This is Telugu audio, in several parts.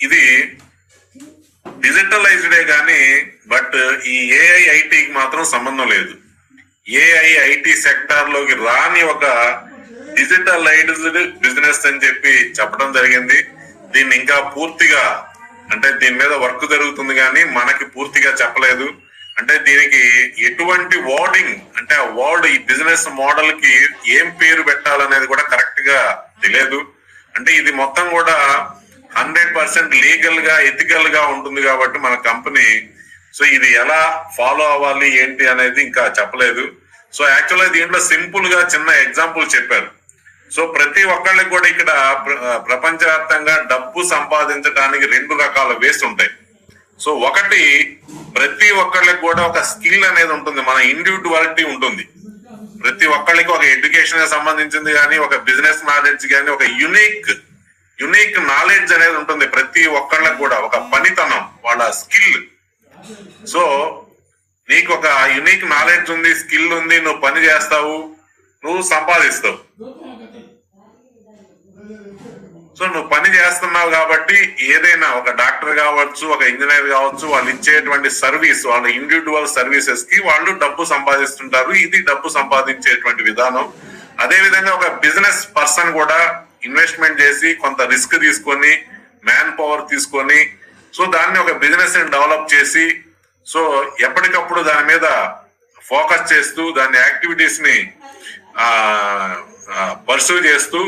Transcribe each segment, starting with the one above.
ఇది డిజిటలైజ్డే కానీ బట్ ఈ ఏఐ ఐటీకి మాత్రం సంబంధం లేదు. ఏఐ ఐటీ సెక్టార్ లోకి రాని ఒక డిజిటలైజ్డ్ బిజినెస్ అని చెప్పి చెప్పడం జరిగింది. దీన్ని ఇంకా పూర్తిగా అంటే దీని మీద వర్క్ జరుగుతుంది కానీ మనకి పూర్తిగా చెప్పలేదు. అంటే దీనికి ఎటువంటి వర్డింగ్ అంటే ఆ వర్డ్ ఈ బిజినెస్ మోడల్ కి ఏం పేరు పెట్టాలనేది కూడా కరెక్ట్ గా తెలియదు. అంటే ఇది మొత్తం కూడా 100% లీగల్ గా ఎథికల్ గా ఉంటుంది కాబట్టి మన కంపెనీ సో ఇది ఎలా ఫాలో అవ్వాలి ఏంటి అనేది ఇంకా చెప్పలేదు. సో యాక్చువల్గా దీంట్లో సింపుల్ గా చిన్న ఎగ్జాంపుల్ చెప్పారు. సో ప్రతి ఒక్కళ్ళకి కూడా ఇక్కడ ప్రపంచవ్యాప్తంగా డబ్బు సంపాదించడానికి 2 రకాల వేస్ ఉంటాయి. సో ఒకటి ప్రతి ఒక్కళ్ళకి కూడా ఒక స్కిల్ అనేది ఉంటుంది, మన ఇండివిజువాలిటీ ఉంటుంది. ప్రతి ఒక్కళ్ళకి ఒక ఎడ్యుకేషన్ కి సంబంధించింది కానీ ఒక బిజినెస్ నాలెడ్జ్ కానీ ఒక యునిక్ నాలెడ్జ్ అనేది ఉంటుంది. ప్రతి ఒక్కళ్ళకి కూడా ఒక పనితనం వాళ్ళ స్కిల్. సో నీకు ఒక యునిక్ నాలెడ్జ్ ఉంది, స్కిల్ ఉంది, నువ్వు పని చేస్తావు, నువ్వు సంపాదిస్తావు. సో నువ్వు పని చేస్తున్నావు కాబట్టి ఏదైనా ఒక డాక్టర్ కావచ్చు, ఒక ఇంజనీర్ కావచ్చు, వాళ్ళు ఇచ్చేటువంటి సర్వీస్ వాళ్ళ ఇండివిజువల్ సర్వీసెస్ కి వాళ్ళు డబ్బు సంపాదిస్తుంటారు. ఇది డబ్బు సంపాదించేటువంటి విధానం. అదే విధంగా ఒక బిజినెస్ పర్సన్ కూడా ఇన్వెస్ట్మెంట్ చేసి కొంత రిస్క్ తీసుకొని మ్యాన్ పవర్ తీసుకొని సో దాన్ని ఒక బిజినెస్ ని డెవలప్ చేసి సో ఎప్పటికప్పుడు దాని మీద ఫోకస్ చేస్తూ దాని యాక్టివిటీస్ ని పర్సూ చేస్తూ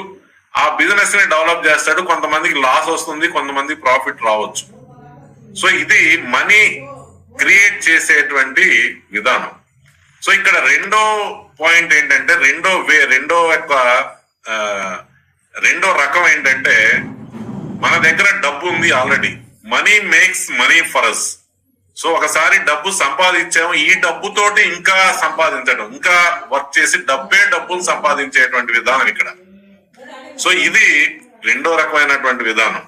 ఆ బిజినెస్ ని డెవలప్ చేస్తాడు. కొంతమందికి లాస్ వస్తుంది, కొంతమంది ప్రాఫిట్ రావచ్చు. సో ఇది మనీ క్రియేట్ చేసేటువంటి విధానం. సో ఇక్కడ రెండో పాయింట్ ఏంటంటే రెండో రకం ఏంటంటే మన దగ్గర డబ్బు ఉంది already. Money makes money for us. So ఒకసారి డబ్బు సంపాదించాము, ఈ డబ్బుతోటి ఇంకా సంపాదించడం, ఇంకా వర్క్ చేసి డబ్బులు సంపాదించేటువంటి విధానం ఇక్కడ. సో ఇది రెండో రకమైనటువంటి విధానం.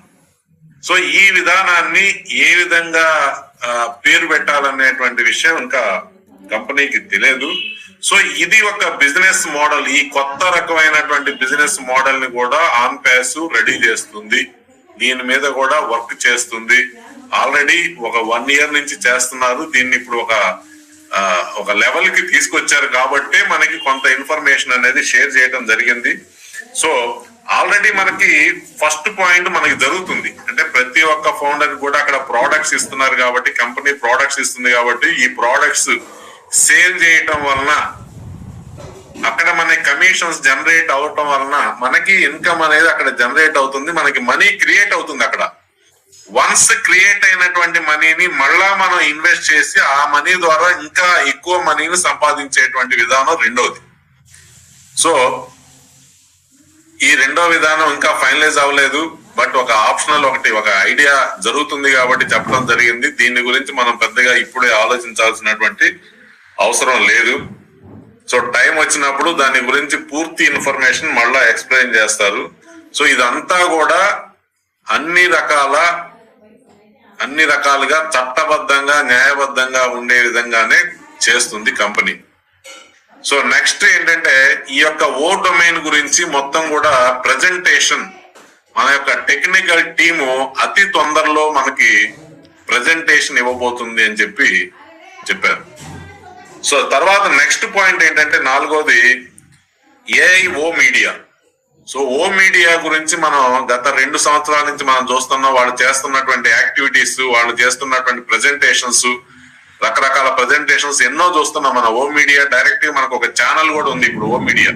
సో ఈ విధానాన్ని ఏ విధంగా పేరు పెట్టాలనేటువంటి విషయం ఇంకా కంపెనీకి తెలియదు. సో ఇది ఒక బిజినెస్ మోడల్. ఈ కొత్త రకమైనటువంటి బిజినెస్ మోడల్ ని కూడా ఆన్పాస్ రెడీ చేస్తుంది, దీని మీద కూడా వర్క్ చేస్తుంది. ఆల్రెడీ ఒక 1 year నుంచి చేస్తున్నారు. దీన్ని ఇప్పుడు ఒక లెవెల్ కి తీసుకొచ్చారు కాబట్టి మనకి కొంత ఇన్ఫర్మేషన్ అనేది షేర్ చేయడం జరిగింది. సో ఆల్రెడీ మనకి ఫస్ట్ పాయింట్ మనకి జరుగుతుంది. అంటే ప్రతి ఒక్క ఫౌండర్ కూడా అక్కడ ప్రోడక్ట్స్ ఇస్తున్నారు కాబట్టి, కంపెనీ ప్రోడక్ట్స్ ఇస్తుంది కాబట్టి ఈ ప్రోడక్ట్స్ సేల్ చేయటం వలన అక్కడ మనకి కమిషన్స్ జనరేట్ అవటం వలన మనకి ఇన్కమ్ అనేది అక్కడ జనరేట్ అవుతుంది, మనకి మనీ క్రియేట్ అవుతుంది. అక్కడ వన్స్ క్రియేట్ అయినటువంటి మనీని మళ్ళా మనం ఇన్వెస్ట్ చేసి ఆ మనీ ద్వారా ఇంకా ఎక్కువ మనీని సంపాదించేటువంటి విధానం రెండోది. సో ఈ రెండో విధానం ఇంకా ఫైనలైజ్ అవ్వలేదు, బట్ ఒక ఆప్షనల్ ఒక ఐడియా జరుగుతుంది కాబట్టి చెప్పడం జరిగింది. దీని గురించి మనం పెద్దగా ఇప్పుడే ఆలోచించాల్సినటువంటి అవసరం లేదు. సో టైం వచ్చినప్పుడు దాని గురించి పూర్తి ఇన్ఫర్మేషన్ మళ్ళా ఎక్స్ప్లెయిన్ చేస్తారు. సో ఇదంతా కూడా అన్ని రకాలుగా చట్టబద్ధంగా న్యాయబద్ధంగా ఉండే విధంగానే చేస్తుంది కంపెనీ. సో నెక్స్ట్ ఏంటంటే ఈ యొక్క ఓ డొమైన్ గురించి మొత్తం కూడా ప్రెజెంటేషన్ మన యొక్క టెక్నికల్ టీము అతి తొందరలో మనకి ప్రెజెంటేషన్ ఇవ్వబోతుంది అని చెప్పారు. సో తర్వాత నెక్స్ట్ పాయింట్ ఏంటంటే 4వది ఏఐ ఓ మీడియా. సో ఓ మీడియా గురించి మనం గత 2 సంవత్సరాల నుంచి మనం చూస్తున్నాం. వాళ్ళు చేస్తున్నటువంటి యాక్టివిటీస్, వాళ్ళు చేస్తున్నటువంటి ప్రెజెంటేషన్స్, రకరకాల ప్రెజెంటేషన్స్ ఎన్నో చూస్తున్నాం మన ఓ మీడియా. డైరెక్ట్ గా మనకు ఒక ఛానల్ కూడా ఉంది ఇప్పుడు ఓ మీడియా.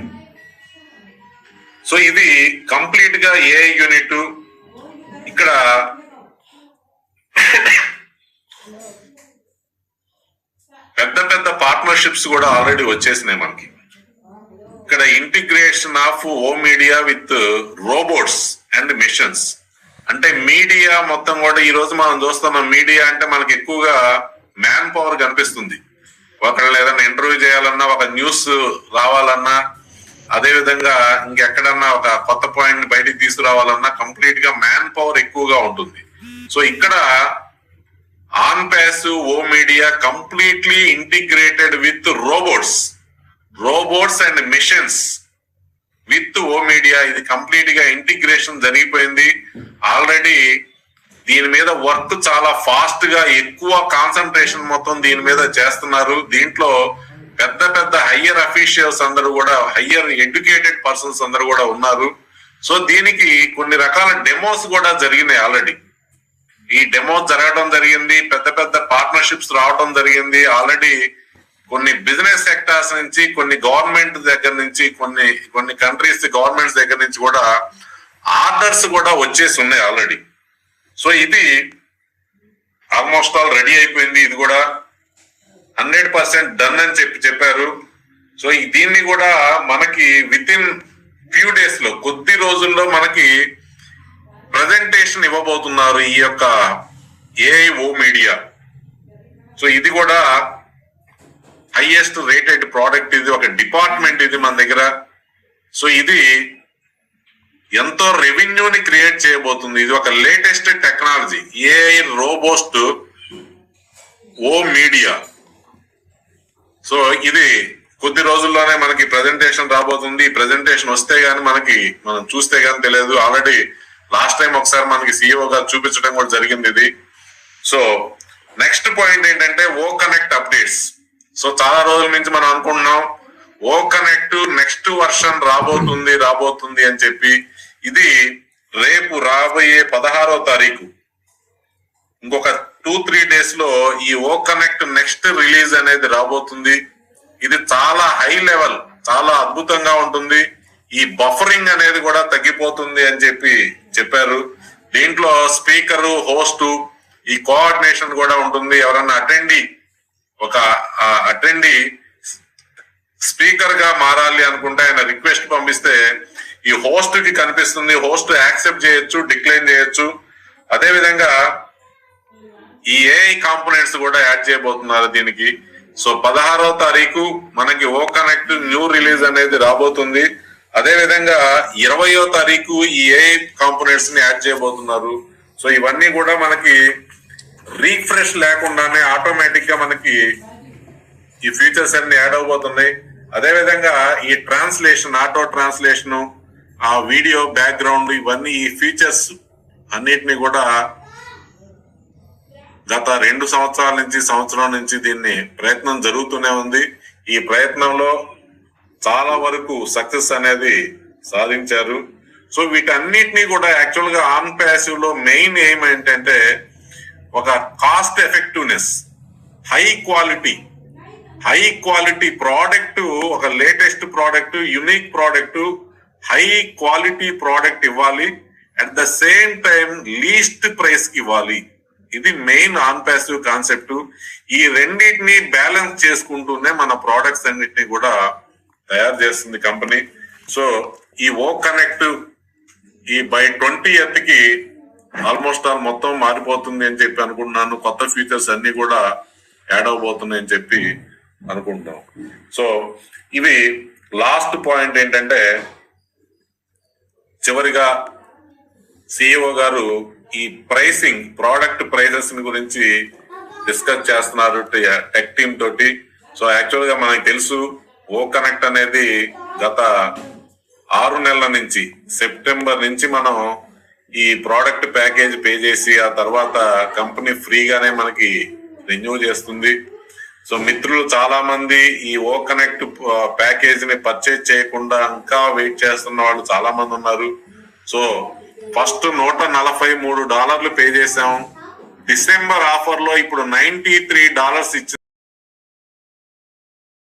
సో ఇది కంప్లీట్ గా ఏఐ యూనిట్. ఇక్కడ పెద్ద పార్ట్నర్షిప్స్ కూడా ఆల్రెడీ వచ్చేసినాయి మనకి. ఇక్కడ integration of O media with robots and machines. అంటే మీడియా మొత్తం కూడా ఈ రోజు మనం చూస్తున్నాం. మీడియా అంటే మనకి ఎక్కువగా మ్యాన్ పవర్ కనిపిస్తుంది. ఒకళ్ళు ఏదైనా ఇంటర్వ్యూ చేయాలన్నా, ఒక న్యూస్ రావాలన్నా, అదే విధంగా ఇంకెక్కడన్నా ఒక కొత్త పాయింట్ బయటికి తీసుకురావాలన్నా కంప్లీట్ గా మ్యాన్ పవర్ ఎక్కువగా ఉంటుంది. సో ఇక్కడ Onpassive O media completely integrated with robots and machines with O media. ఇది కంప్లీట్ గా ఇంటిగ్రేషన్ జరిగిపోయింది. ఆల్రెడీ దీని మీద వర్క్ చాలా ఫాస్ట్ గా ఎక్కువ కాన్సన్ట్రేషన్ మొత్తం దీని మీద చేస్తున్నారు. దీంట్లో పెద్ద పెద్ద హయ్యర్ అఫీషియల్స్ అందరూ కూడా, హయ్యర్ ఎడ్యుకేటెడ్ పర్సన్స్ అందరూ కూడా ఉన్నారు. సో దీనికి కొన్ని రకాల డెమోస్ కూడా జరిగినాయి ఆల్రెడీ. ఈ డెమోస్ జరగడం జరిగింది, పెద్ద పెద్ద పార్ట్నర్షిప్స్ రావడం జరిగింది. ఆల్రెడీ కొన్ని బిజినెస్ సెక్టార్స్ నుంచి, కొన్ని గవర్నమెంట్ దగ్గర నుంచి, కొన్ని కంట్రీస్ గవర్నమెంట్స్ దగ్గర నుంచి కూడా ఆర్డర్స్ కూడా వచ్చేసి ఉన్నాయి ఆల్రెడీ. సో ఇది ఆల్మోస్ట్ ఆల్ రెడీ అయిపోయింది. ఇది కూడా 100% డన్ అని చెప్పారు. సో దీన్ని కూడా మనకి విత్ ఇన్ ఫ్యూ డేస్ లో, కొద్ది రోజుల్లో మనకి ప్రజెంటేషన్ ఇవ్వబోతున్నారు ఈ యొక్క ఏఐఓ మీడియా. సో ఇది కూడా హైయెస్ట్ రేటెడ్ ప్రోడక్ట్, ఇది ఒక డిపార్ట్మెంట్ ఇది మన దగ్గర. సో ఇది ఎంతో రెవెన్యూని క్రియేట్ చేయబోతుంది. ఇది ఒక లేటెస్ట్ టెక్నాలజీ, ఏఐ రోబోస్ట్ ఓ మీడియా. సో ఇది కొద్ది రోజుల్లోనే మనకి ప్రెజెంటేషన్ రాబోతుంది. ఈ ప్రెజెంటేషన్ వస్తే గానీ మనం చూస్తే గానీ తెలియదు. ఆల్రెడీ లాస్ట్ టైం ఒకసారి మనకి సిఇఓ గారు చూపించడం కూడా జరిగింది ఇది. సో నెక్స్ట్ పాయింట్ ఏంటంటే ఓ కనెక్ట్ అప్డేట్స్. సో చాలా రోజుల నుంచి మనం అనుకుంటున్నాం ఓ కనెక్ట్ నెక్స్ట్ వర్షన్ రాబోతుంది అని చెప్పి. ఇది రేపు రాబోయే 16వ తారీఖు, ఇంకొక 2-3 డేస్ లో ఈ ఓ కనెక్ట్ నెక్స్ట్ రిలీజ్ అనేది రాబోతుంది. ఇది చాలా హై లెవెల్, చాలా అద్భుతంగా ఉంటుంది. ఈ బఫరింగ్ అనేది కూడా తగ్గిపోతుంది అని చెప్పారు. దీంట్లో స్పీకరు, హోస్ట్, ఈ కోఆర్డినేషన్ కూడా ఉంటుంది. ఎవరన్నా అటెండీ స్పీకర్ గా మారాలి అనుకుంటే ఆయన రిక్వెస్ట్ పంపిస్తే ఈ హోస్ట్ కి కనిపిస్తుంది. హోస్ట్ యాక్సెప్ట్ చేయొచ్చు, డిక్లైన్ చేయొచ్చు. అదే విధంగా ఈ ఏఐ కాంపోనెంట్స్ కూడా యాడ్ చేయబోతున్నారు దీనికి. సో 16వ తారీఖు మనకి ఓ కనెక్ట్ న్యూ రిలీజ్ అనేది రాబోతుంది. అదే విధంగా 20వ తారీఖు ఈ ఏఐ కాంపోనెంట్స్ ని యాడ్ చేయబోతున్నారు. సో ఇవన్నీ కూడా మనకి రీఫ్రెష్ లేకుండానే ఆటోమేటిక్ గా మనకి ఈ ఫీచర్స్ అన్ని యాడ్ అవబోతున్నాయి. అదే విధంగా ఈ ట్రాన్స్లేషన్, ఆటో ట్రాన్స్లేషన్, ఆ వీడియో బ్యాక్గ్రౌండ్, ఇవన్నీ ఈ ఫీచర్స్ అన్నిటిని కూడా గత 2 సంవత్సరం నుంచి దీన్ని ప్రయత్నం జరుగుతూనే ఉంది. ఈ ప్రయత్నంలో చాలా వరకు సక్సెస్ అనేది సాధించారు. సో వీటన్నిటినీ కూడా యాక్చువల్ గా ఆన్ ప్యాసివ్ లో మెయిన్ ఎయిమ్ ఏంటంటే ఒక cost effectiveness, high quality product, ఒక latest product, unique product, high quality product ఇవ్వాలి. At the same time least price కి ఇవ్వాలి. ఇది మెయిన్ ఆన్ ప్యాసివ్ కాన్సెప్ట్. ఈ రెండింటిని బ్యాలెన్స్ చేసుకుంటూనే మన ప్రోడక్ట్స్ అన్నిటిని కూడా తయారు చేస్తుంది కంపెనీ. సో ఈ ఓ కనెక్ట్ ఈ బై 20th కి ఆల్మోస్ట్ ఆల్ మొత్తం మారిపోతుంది అని చెప్పి అనుకుంటున్నాను. కొత్త ఫీచర్స్ అన్ని కూడా యాడ్ అవబోతున్నాయి అని చెప్పి అనుకుంటున్నాం. సో ఇవి లాస్ట్ పాయింట్ ఏంటంటే, చివరిగా సిఇఓ గారు ఈ ప్రైసింగ్, ప్రోడక్ట్ ప్రైసెస్ గురించి డిస్కస్ చేస్తున్నారు టెక్ టీమ్ తోటి. సో యాక్చువల్ గా మనకి తెలుసు ఓ కనెక్ట్ అనేది గత 6 నెలల నుంచి, సెప్టెంబర్ నుంచి మనం ఈ ప్రోడక్ట్ ప్యాకేజ్ పే చేసి ఆ తర్వాత కంపెనీ ఫ్రీగానే మనకి రెన్యూ చేస్తుంది. సో మిత్రులు చాలా మంది ఈ ఓ కనెక్ట్ ప్యాకేజ్ ని పర్చేజ్ చేయకుండా ఇంకా వెయిట్ చేస్తున్న వాళ్ళు చాలా మంది ఉన్నారు. సో ఫస్ట్ $143 పే చేసాం. డిసెంబర్ ఆఫర్ లో ఇప్పుడు $93 ఇచ్చి